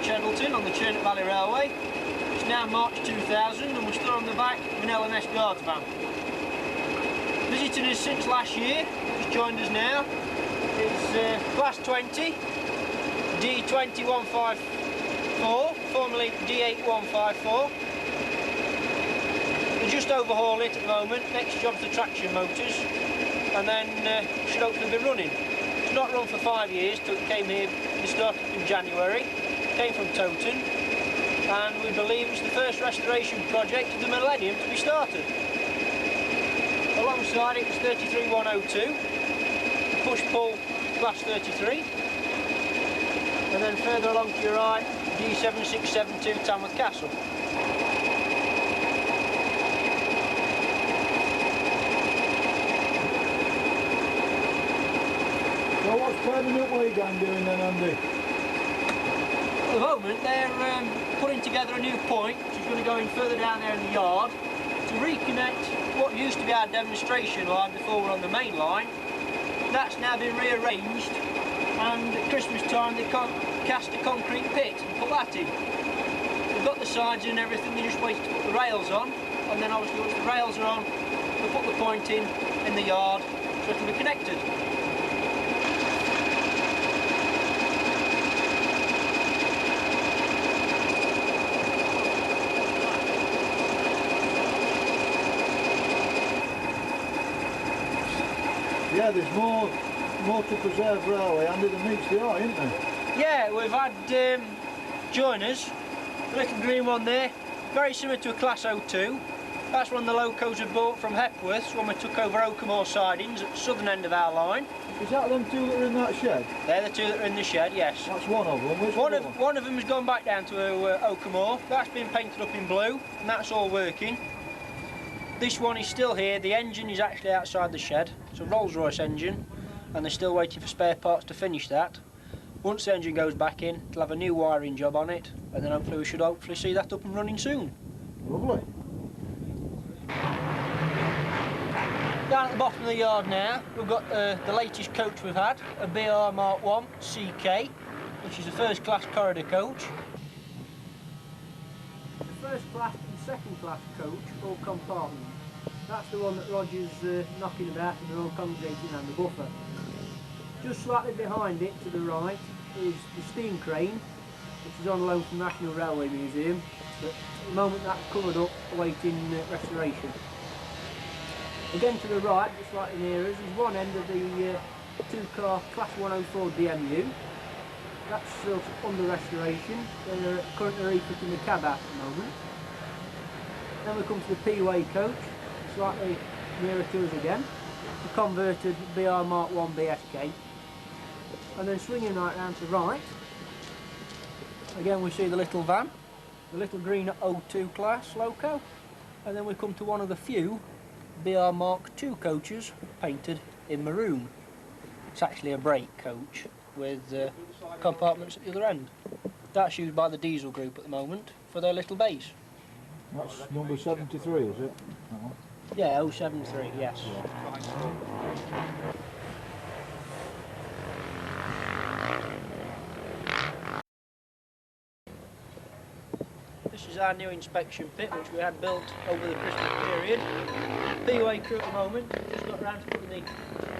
Cheddleton on the Churnet Valley Railway. It's now March 2000 and we're still on the back of an LMS guards van. Visiting us since last year, who's joined us now, is Class 20, D20154, formerly D8154. We just overhaul it at the moment. Next job's the traction motors, and then should hopefully be running. It's not run for 5 years till it came here. We started in January. Came from Toton, and we believe it's the first restoration project of the millennium to be started. Alongside it is 33102, push-pull Class 33, and then further along to your right, D7672 Tamworth Castle. So what's turning up way gang doing then, Andy? At the moment they're putting together a new point, which is going to go in further down there in the yard, to reconnect what used to be our demonstration line before we're on the main line. That's now been rearranged, and at Christmas time they cast a concrete pit and put that in. They've got the sides and everything, they're just waiting to put the rails on, and then obviously once the rails are on, they'll put the point in the yard so it'll be connected. Yeah, there's more to preserve railway under the meets the eye, isn't there? Yeah, we've had joiners, the little green one there, very similar to a Class 02. That's one the locos were bought from Hepworth when we took over Oakham sidings at the southern end of our line. Is that them two that are in that shed? They're the two that are in the shed, yes. That's one of them. Which one of them has gone back down to Oakham. That's been painted up in blue, and that's all working. This one is still here. The engine is actually outside the shed. It's a Rolls-Royce engine, and they're still waiting for spare parts to finish that. Once the engine goes back in, they'll have a new wiring job on it, and then we should hopefully see that up and running soon. Lovely. Down at the bottom of the yard now, we've got the latest coach we've had, a BR Mark 1 CK, which is a first class corridor coach. The first class and second class coach, all compartment. That's the one that Roger's knocking about and they're all congregating around the buffer. Just slightly behind it, to the right, is the steam crane, which is on loan from the National Railway Museum, but at the moment that's covered up, awaiting restoration. Again to the right, just slightly near us, is one end of the two-car Class 104 DMU. That's still under restoration. They're currently refitting the cab out at the moment. Then we come to the P-Way coach, slightly nearer to us again, the converted BR Mark 1 BSK. And then swinging right round to the right, again we see the little van, the little green 02 class loco, and then we come to one of the few BR Mark 2 coaches painted in maroon. It's actually a brake coach with compartments at the other end. That's used by the diesel group at the moment for their little base. That's number 73, is it? Yeah, 073, yes. This is our new inspection pit, which we had built over the Christmas period. P-Way crew at the moment, just got around to putting the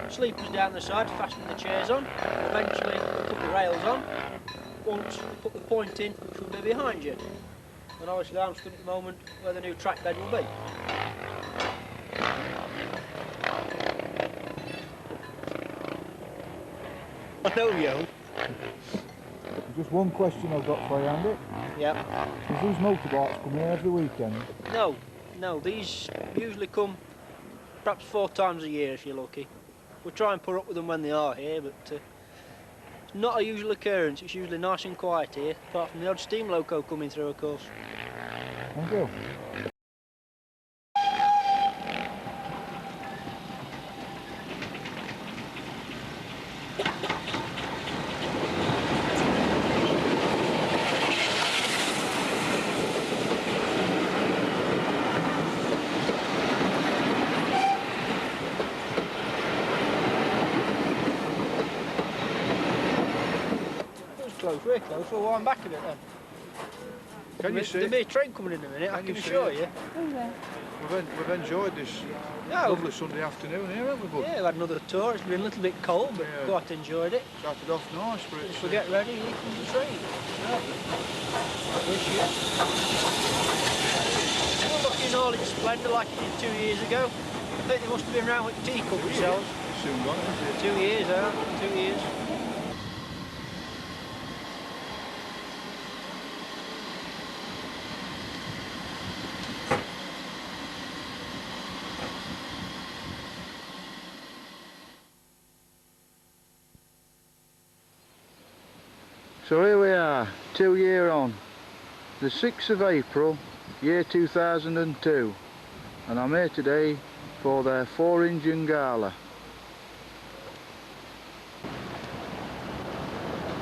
sleepers down the side, fastening the chairs on. Eventually we'll put the rails on, once we put the point in, which will be behind you. And obviously I'm stood at the moment where the new track bed will be. I know you. Just one question I've got for you, Andy. Yeah. Does these motorbikes come here every weekend? No, these usually come perhaps 4 times a year if you're lucky. We try and put up with them when they are here, but it's not a usual occurrence. It's usually nice and quiet here, apart from the odd steam loco coming through, of course. Thank you. We're close, we'll wind back a bit then. Can you see? There'll be a train coming in a minute, I can assure you. We've enjoyed this lovely Sunday afternoon here, haven't we, bud? Yeah, we've had another tour. It's been a little bit cold, but quite enjoyed it. Started off nice, but If we get ready, here comes the train. Still looking all in splendour like it did 2 years ago. I think they must have been round with teacup themselves. Soon gone, isn't it? 2 years, 2 years. So here we are, 2 year on, the 6th of April, year 2002, and I'm here today for their 4-engine Gala.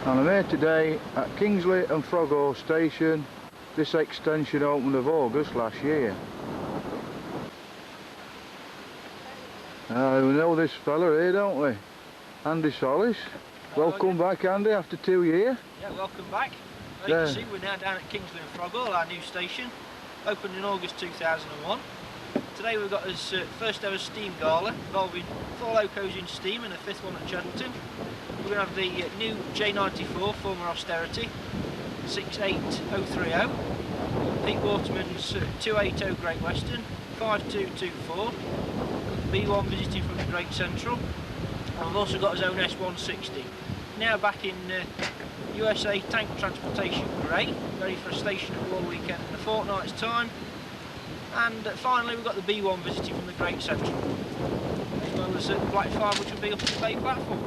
And I'm here today at Kingsley and Froghall station. This extension opened of August last year. We know this fella here, don't we? Andy Sollis. Welcome back, Andy, after 2 years. Yeah, welcome back. As you can see, we're now down at Kingsley and Froghall, our new station, opened in August 2001. Today we've got this first ever steam gala involving 4 locos in steam and a 5th one at Cheddleton. We're going to have the new J94 former austerity 68030, Pete Watermans 280 Great Western 5224, B1 visiting from the Great Central, and we've also got his own S160. Now back in USA Tank Transportation Grey, ready for a station at all weekend in a fortnight's time. And finally we've got the B1 visiting from the Great Central, as well as the Black 5, which will be up at the bay platform.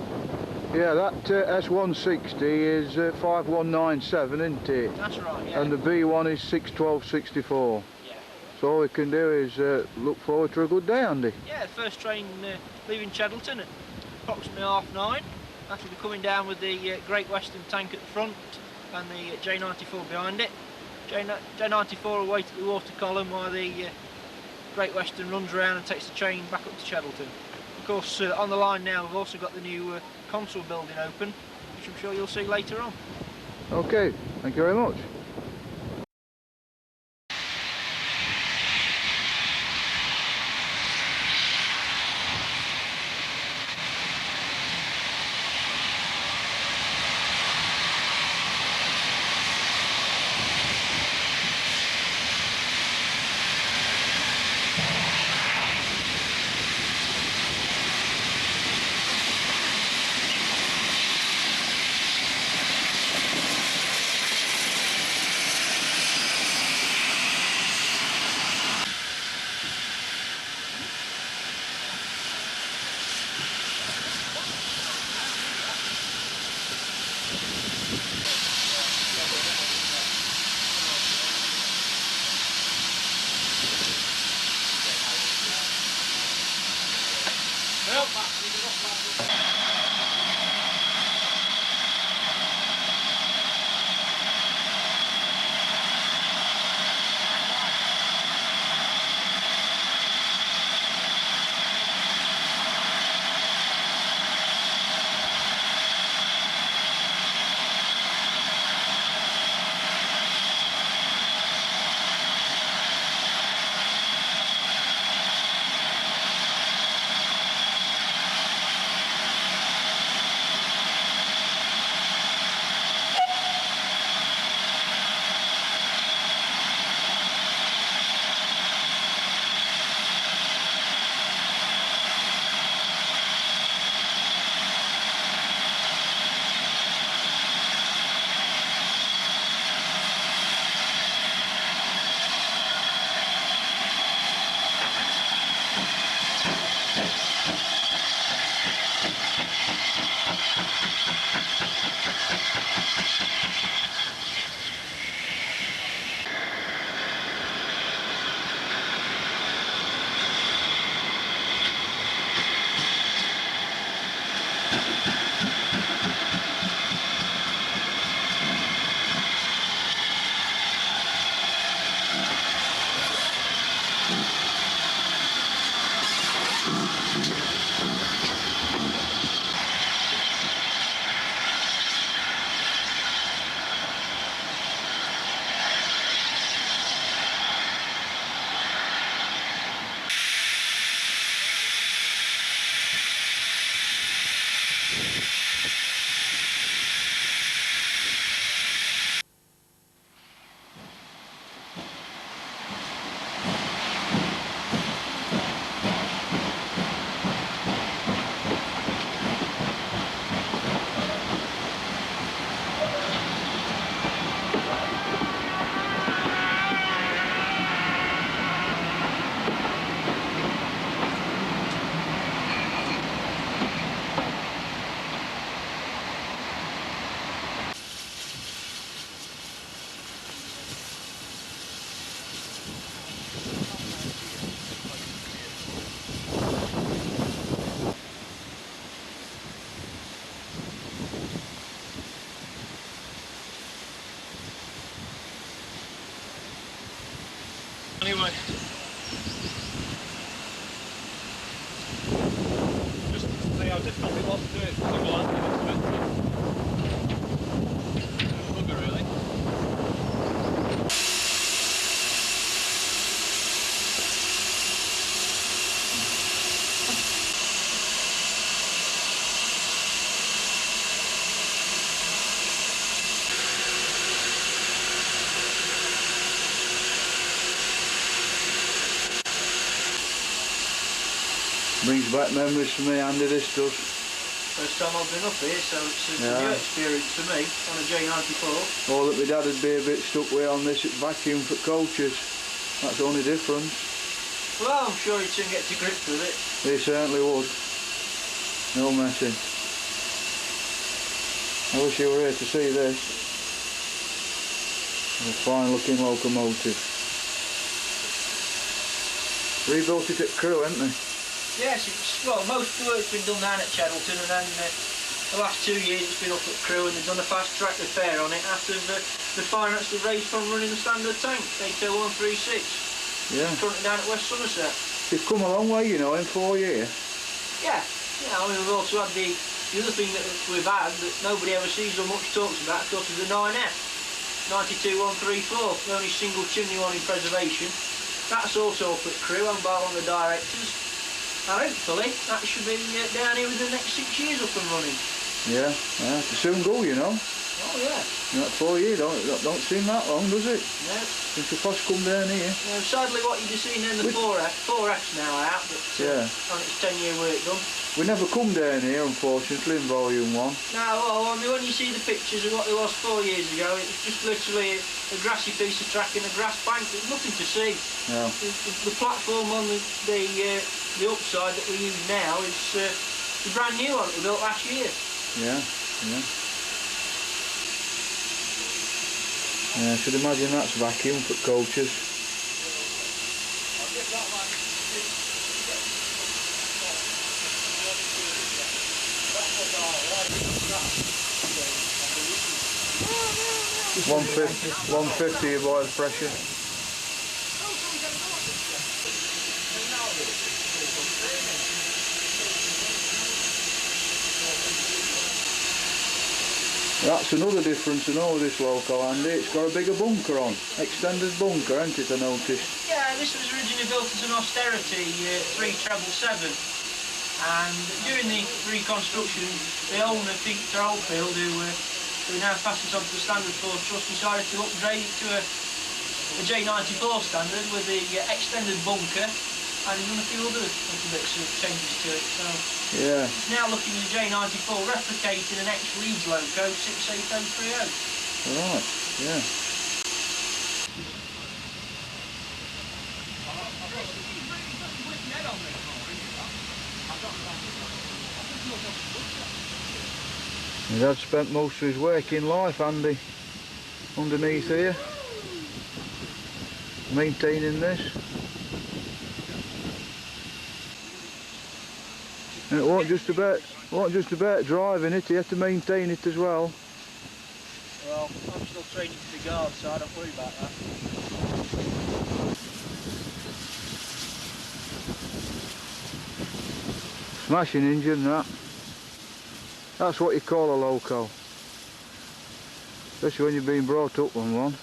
Yeah, that S160 is 5197, isn't it? That's right, yeah. And the B1 is 61264. Yeah. So all we can do is look forward to a good day, Andy. Yeah, first train leaving Cheddleton at approximately 9:30. That'll be coming down with the Great Western tank at the front and the J94 behind it. J94 will wait at the water column while the Great Western runs around and takes the train back up to Cheddleton. Of course, on the line now we've also got the new Consall building open, which I'm sure you'll see later on. Okay, thank you very much. Brings back memories for me, Andy, this does. First time I've been up here, so it's a new experience for me on a J94. All that my dad would be a bit stuck with on this vacuum for coaches. That's the only difference. Well, I'm sure he'd soon get to grips with it. He certainly would. No messing. I wish you were here to see this. A fine looking locomotive. Rebuilt it at Crewe, haven't they? Yes, well, most of the work's been done down at Cheddleton, and then the last 2 years it's been up at Crewe, and they've done a fast track repair on it after the finance they've raised from running the standard tank, HO136. Yeah. Currently down at West Somerset. You've come a long way, you know, in 4 years. Yeah, I mean, we've also had the other thing that we've had that nobody ever sees or much talks about, of course, is the 9F, 92134, the only single chimney one in preservation. That's also up at Crewe, owned by one of the directors. And hopefully that should be down here within the next 6 years up and running. Yeah, it'll soon go, you know. Oh yeah. Not 4 years, don't seem that long, does it? No. Since the posh come down here. Sadly what you've seen in the 4F's now out, but on its 10-year work done. We never come down here, unfortunately, in volume 1. No, well, I mean, when you see the pictures of what it was 4 years ago, it was just literally a grassy piece of track and a grass bank. There's nothing to see. No. The platform on the upside that we use now is the brand new one that we built last year. Yeah. Yeah, I should imagine that's vacuum for coaches. $150 your boil pressure. That's another difference in all this loco, Andy. It's got a bigger bunker on. Extended bunker, ain't it, I noticed? Yeah, this was originally built as an austerity 3777. And during the reconstruction, the owner, Peter Oldfield, who now passes on to the standard force trust, decided to upgrade it to a J94 standard with the extended bunker, and he's done a few other little bits of changes to it. So yeah. It's now looking at a J94 replicating an ex-Leeds loco 68030. Right, yeah. His dad spent most of his working life, Andy, underneath here, maintaining this. And it wasn't just about driving it, he had to maintain it as well. Well, I'm still training to the guard, so I don't worry about that. Smashing engine, that. That's what you call a loco. Especially when you've been brought up on one.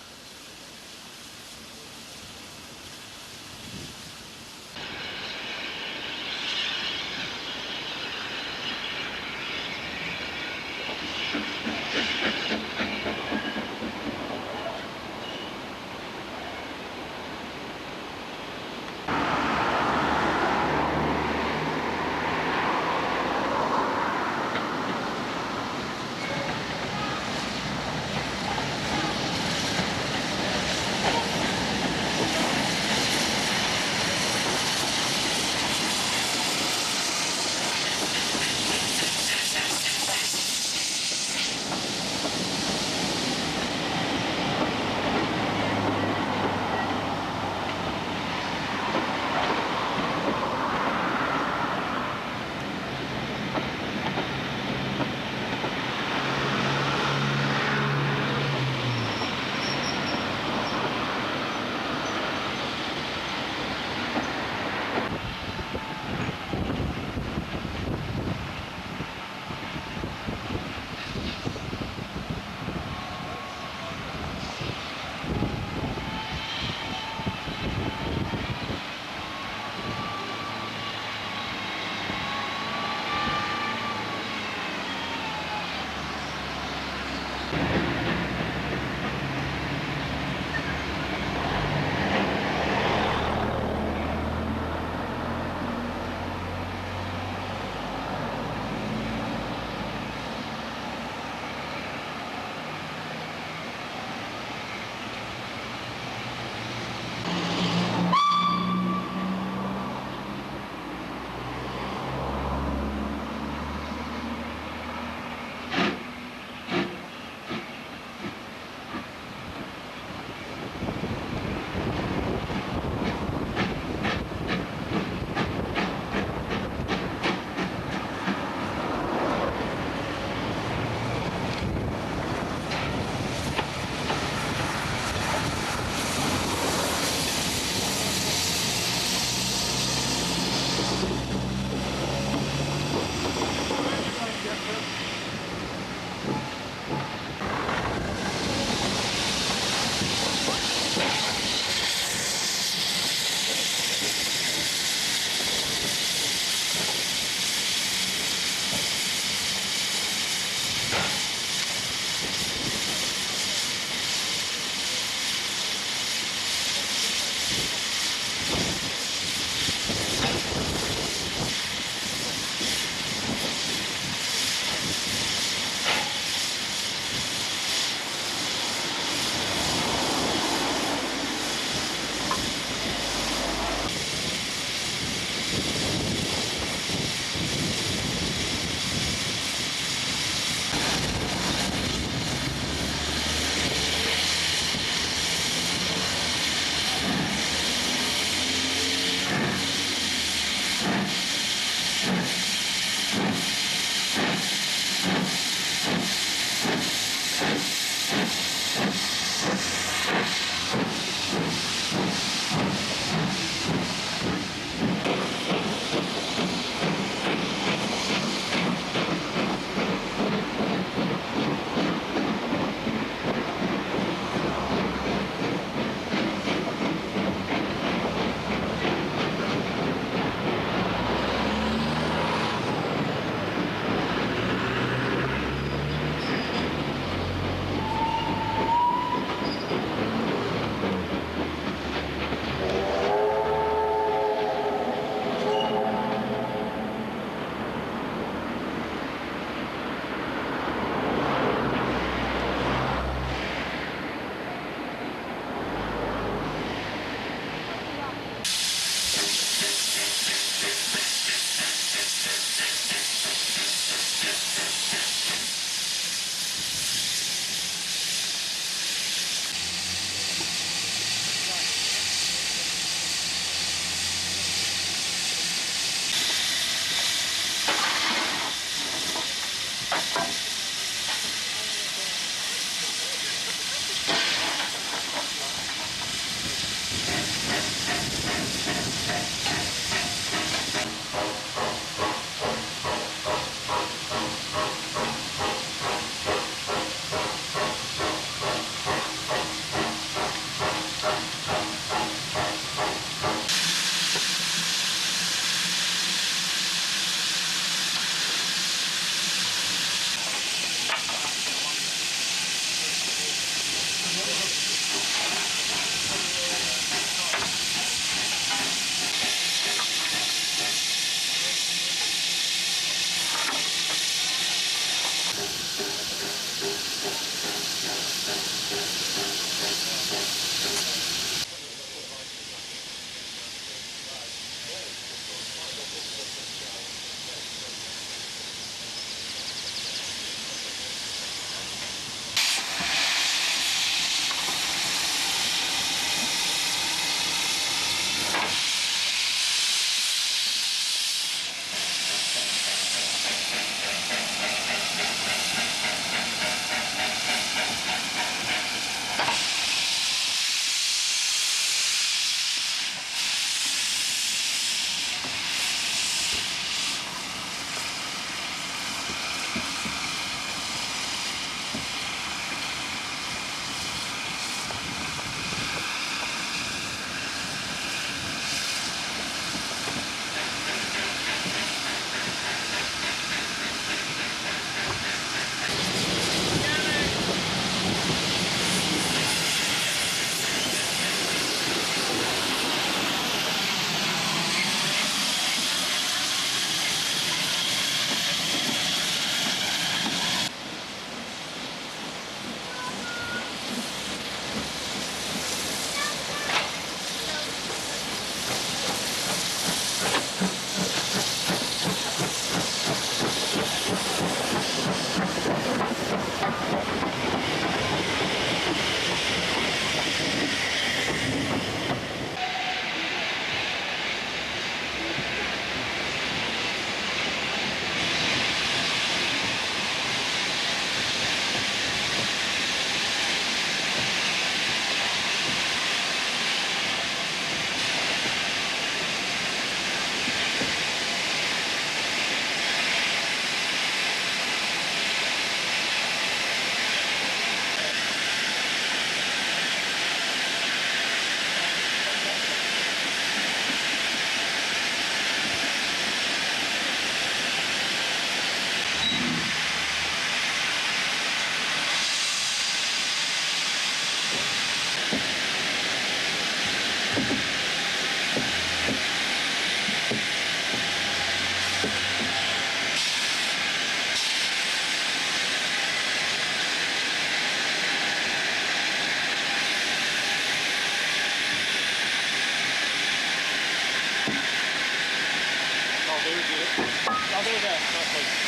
I'll go there. Perfect.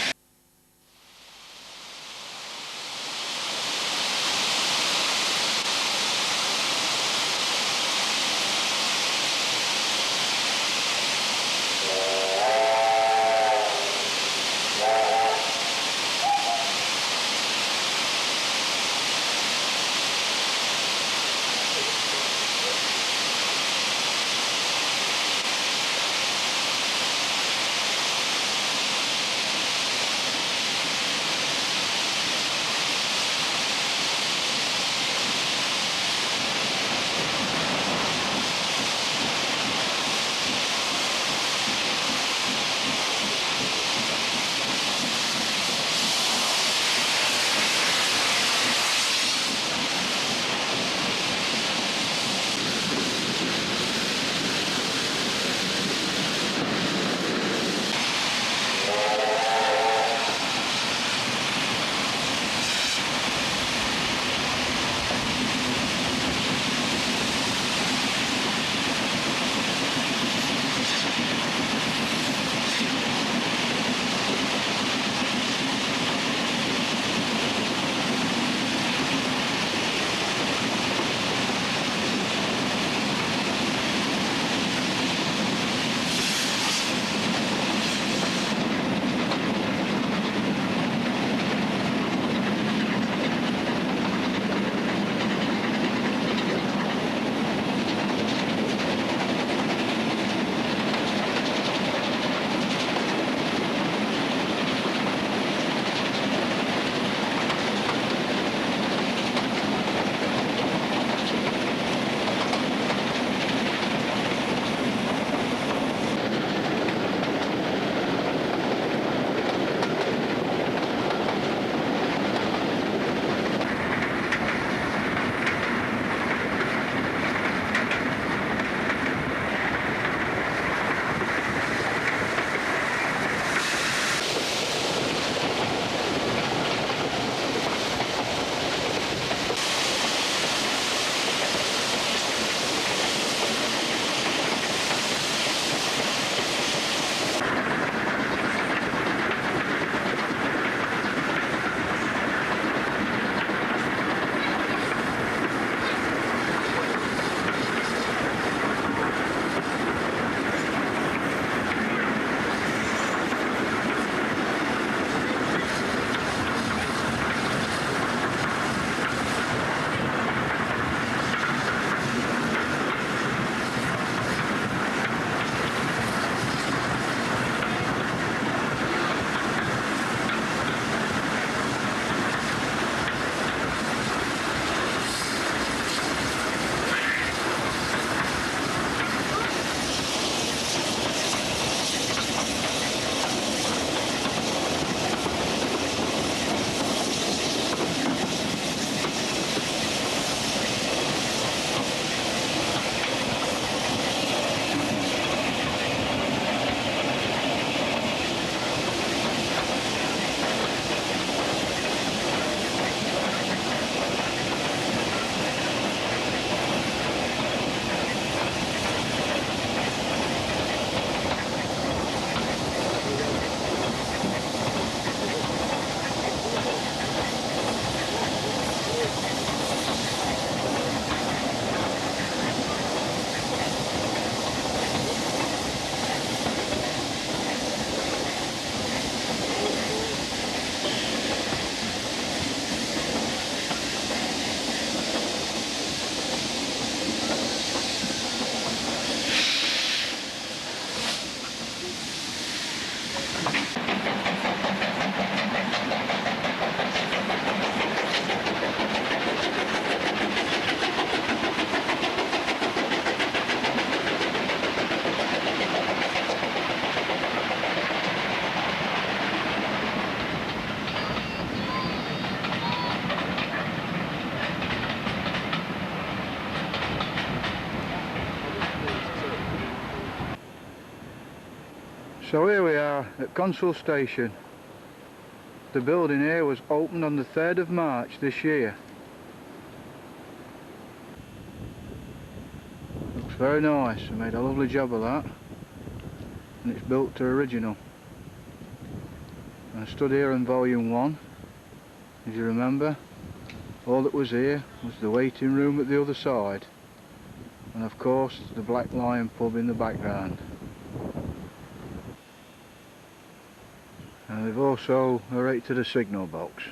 So here we are at Consall Station. The building here was opened on the 3rd of March this year. Looks very nice, they made a lovely job of that, and it's built to original. I stood here in volume 1, as you remember. All that was here was the waiting room at the other side, and of course the Black Lion pub in the background. And they've also erected a signal box.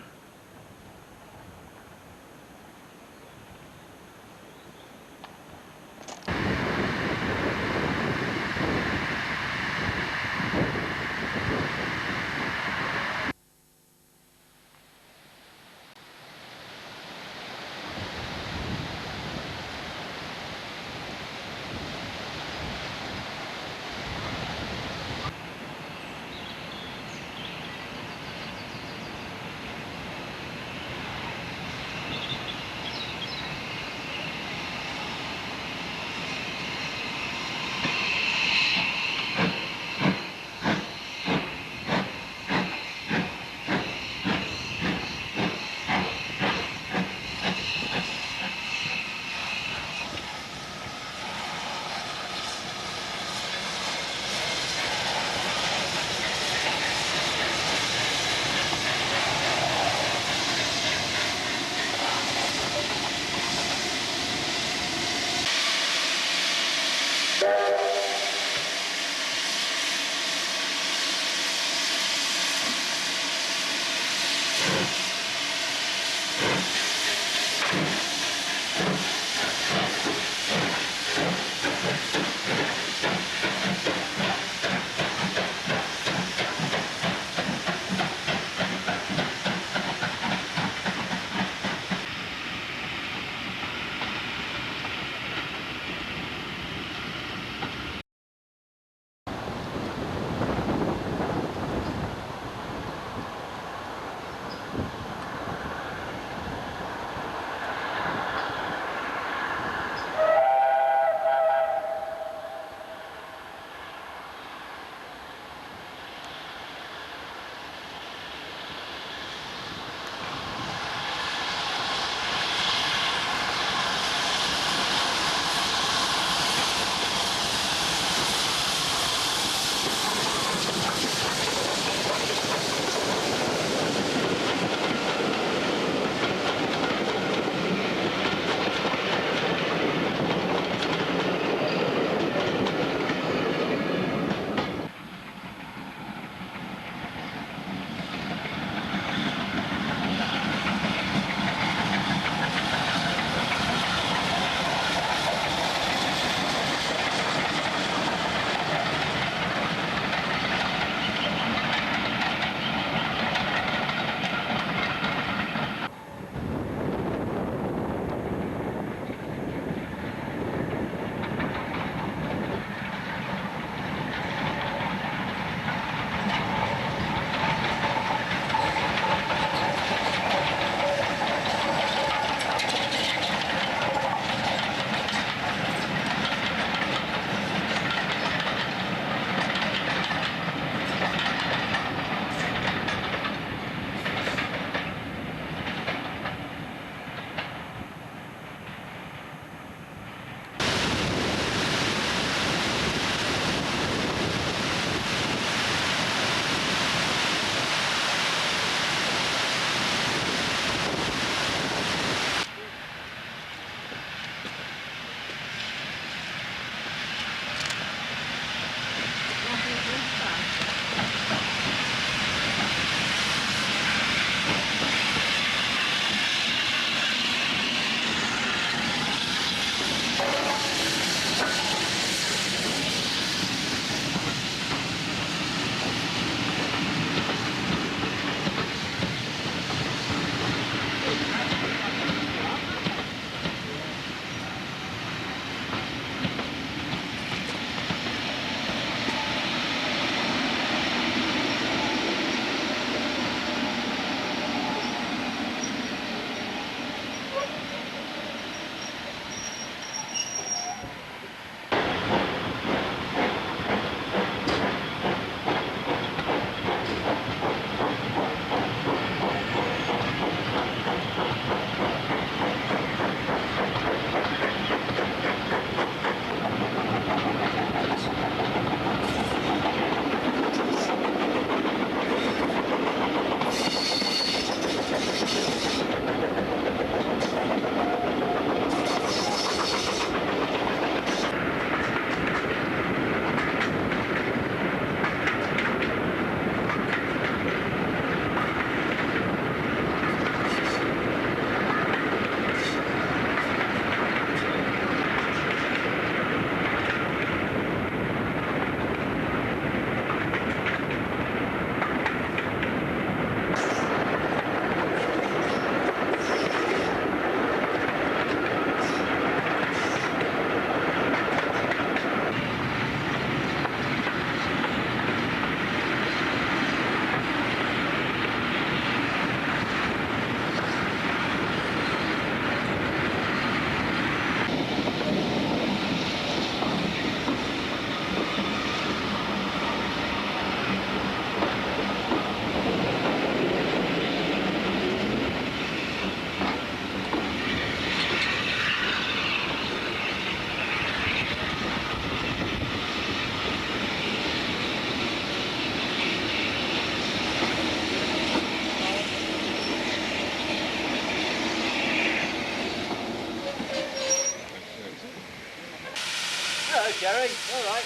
Jerry. All right.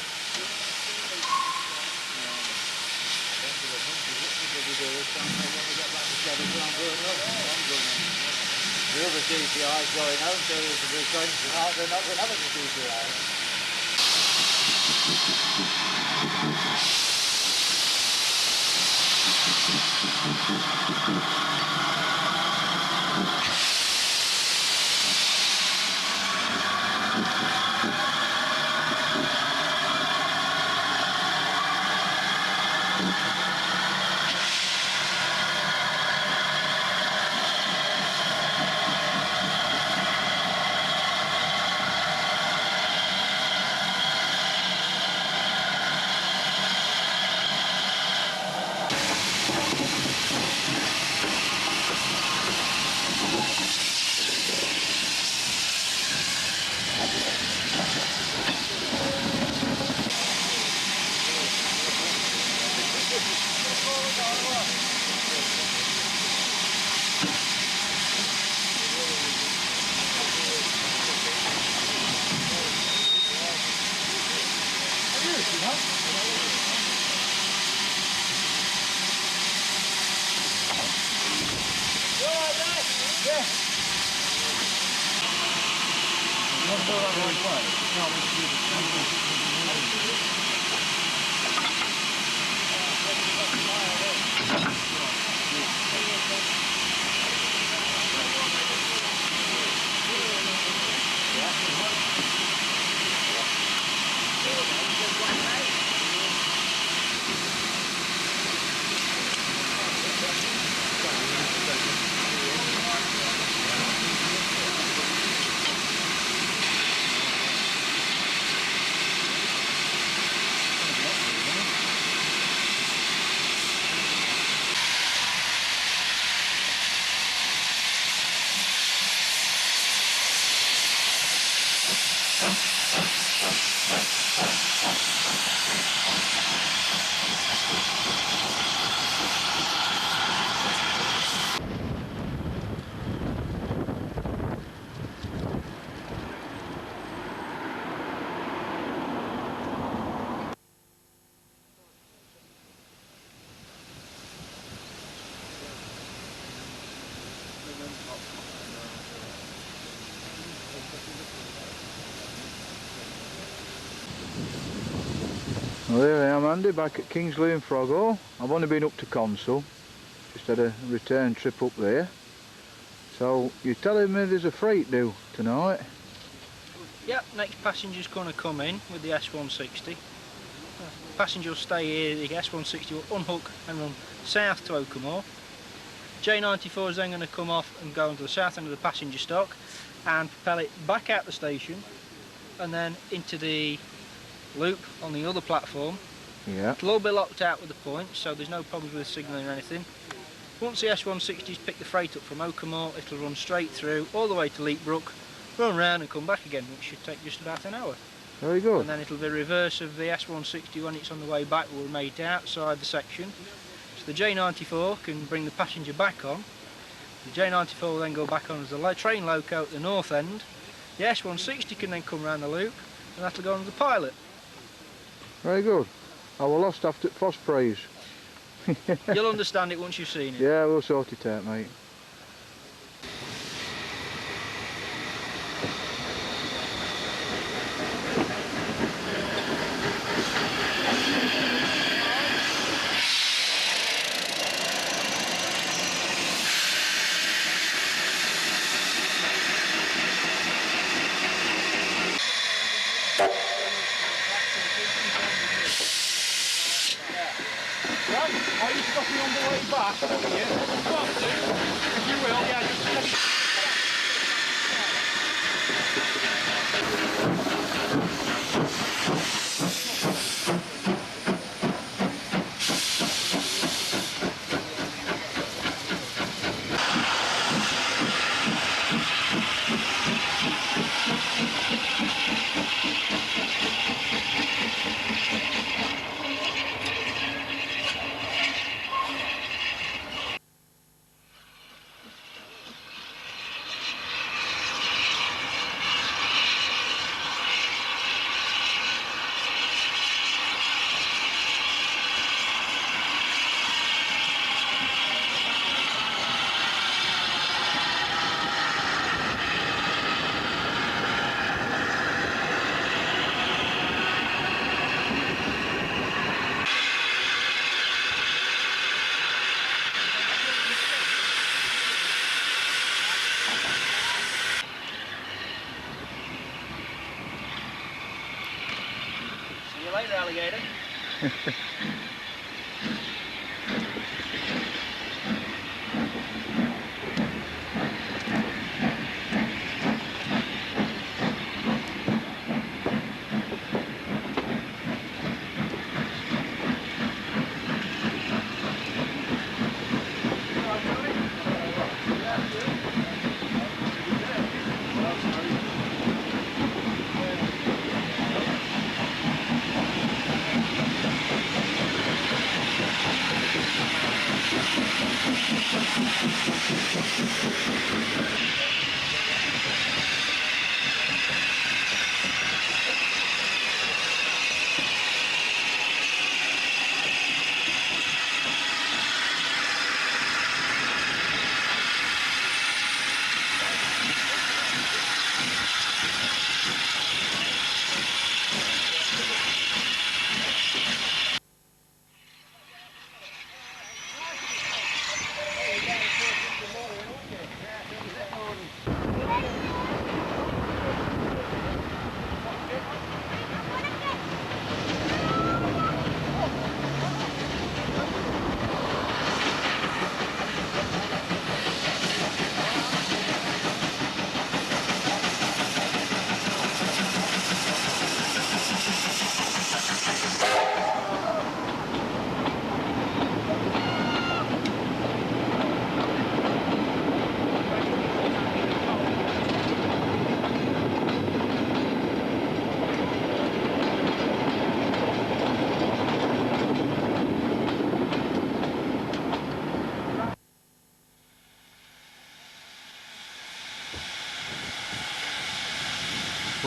The other GPI's going home, so there's a return tonight. They're not going to have any GPIs. Well, there I am, Andy, back at Kingsley and Froghall. I've only been up to Consall, just had a return trip up there. So you're telling me there's a freight due tonight? Yep, next passenger's going to come in with the S160. Passenger will stay here, the S160 will unhook and run south to Oakamore. J94 is then going to come off and go into the south end of the passenger stock and propel it back out the station and then into the loop on the other platform. Yeah. It'll all be locked out with the points, so there's no problems with signalling or anything. Once the S160's picked the freight up from Oakamore, it'll run straight through all the way to Leapbrook, run round and come back again, which should take just about an hour. Very good. And then it'll be reverse of the S160 when it's on the way back. Will remain outside the section, so the J94 can bring the passenger back on. The J94 will then go back on as the train loco at the north end. The S160 can then come round the loop and that'll go on as the pilot. Very good. I was lost after Fospraise. You'll understand it once you've seen it. Yeah, we'll sort it out, mate. Are you stopping on the way back? If you will, yeah, just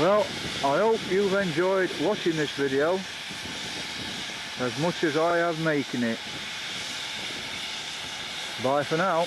Well, I hope you've enjoyed watching this video as much as I have making it. Bye for now.